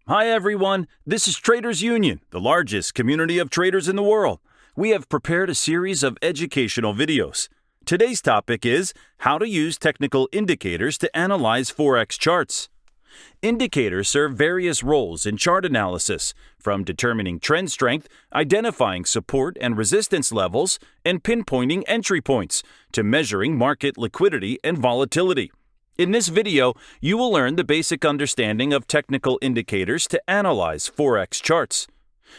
Hi everyone, this is Traders Union, the largest community of traders in the world. We have prepared a series of educational videos. Today's topic is how to use technical indicators to analyze Forex charts. Indicators serve various roles in chart analysis, from determining trend strength, identifying support and resistance levels, and pinpointing entry points, to measuring market liquidity and volatility. In this video, you will learn the basic understanding of technical indicators to analyze Forex charts.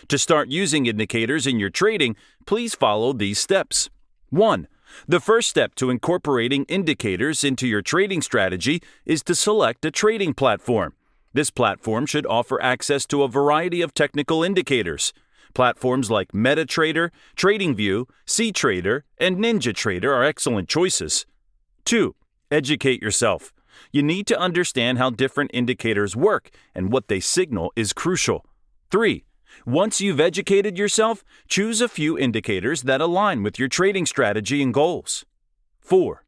To start using indicators in your trading, please follow these steps. 1. The first step to incorporating indicators into your trading strategy is to select a trading platform. This platform should offer access to a variety of technical indicators. Platforms like MetaTrader, TradingView, CTrader, and NinjaTrader are excellent choices. 2. Educate yourself. You need to understand how different indicators work, and what they signal is crucial. 3. Once you've educated yourself, choose a few indicators that align with your trading strategy and goals. 4.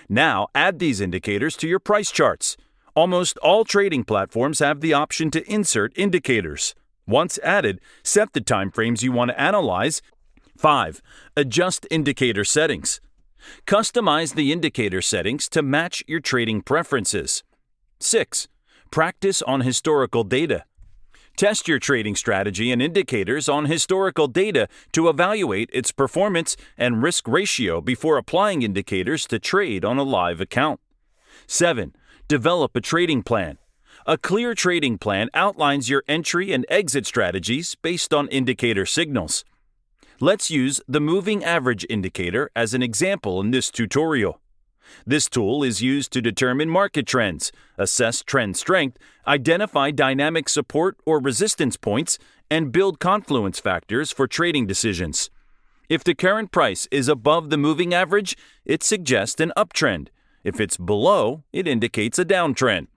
Now add these indicators to your price charts. Almost all trading platforms have the option to insert indicators. Once added, set the time frames you want to analyze. 5. Adjust indicator settings. Customize the indicator settings to match your trading preferences. 6. Practice on historical data. Test your trading strategy and indicators on historical data to evaluate its performance and risk ratio before applying indicators to trade on a live account. 7. Develop a trading plan. A clear trading plan outlines your entry and exit strategies based on indicator signals. Let's use the moving average indicator as an example in this tutorial. This tool is used to determine market trends, assess trend strength, identify dynamic support or resistance points, and build confluence factors for trading decisions. If the current price is above the moving average, it suggests an uptrend. If it's below, it indicates a downtrend.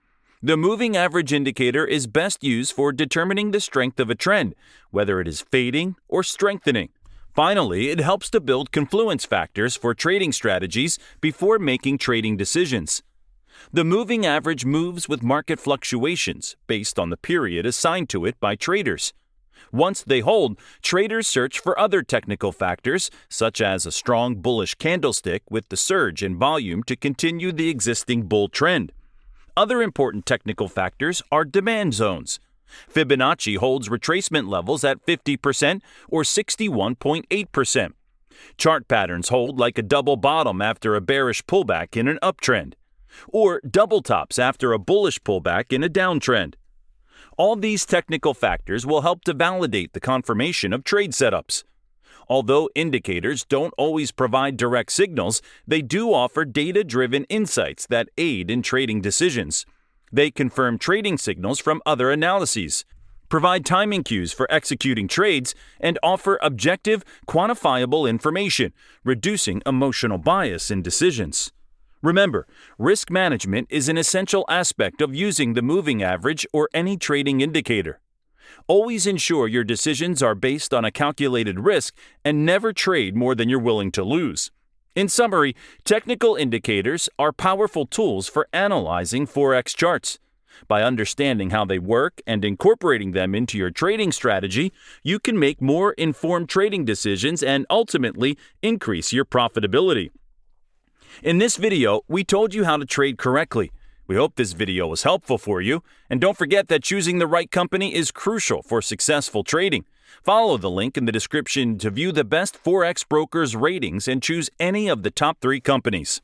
The moving average indicator is best used for determining the strength of a trend, whether it is fading or strengthening. Finally, it helps to build confluence factors for trading strategies before making trading decisions. The moving average moves with market fluctuations based on the period assigned to it by traders. Once they hold, traders search for other technical factors, such as a strong bullish candlestick with the surge in volume to continue the existing bull trend. Other important technical factors are demand zones. Fibonacci holds retracement levels at 50% or 61.8%. Chart patterns hold like a double bottom after a bearish pullback in an uptrend, or double tops after a bullish pullback in a downtrend. All these technical factors will help to validate the confirmation of trade setups. Although indicators don't always provide direct signals, they do offer data-driven insights that aid in trading decisions. They confirm trading signals from other analyses, provide timing cues for executing trades, and offer objective, quantifiable information, reducing emotional bias in decisions. Remember, risk management is an essential aspect of using the moving average or any trading indicator. Always ensure your decisions are based on a calculated risk and never trade more than you're willing to lose. In summary, technical indicators are powerful tools for analyzing Forex charts. By understanding how they work and incorporating them into your trading strategy, you can make more informed trading decisions and ultimately increase your profitability. In this video, we told you how to trade correctly. We hope this video was helpful for you, and don't forget that choosing the right company is crucial for successful trading. Follow the link in the description to view the best Forex brokers' ratings and choose any of the top 3 companies.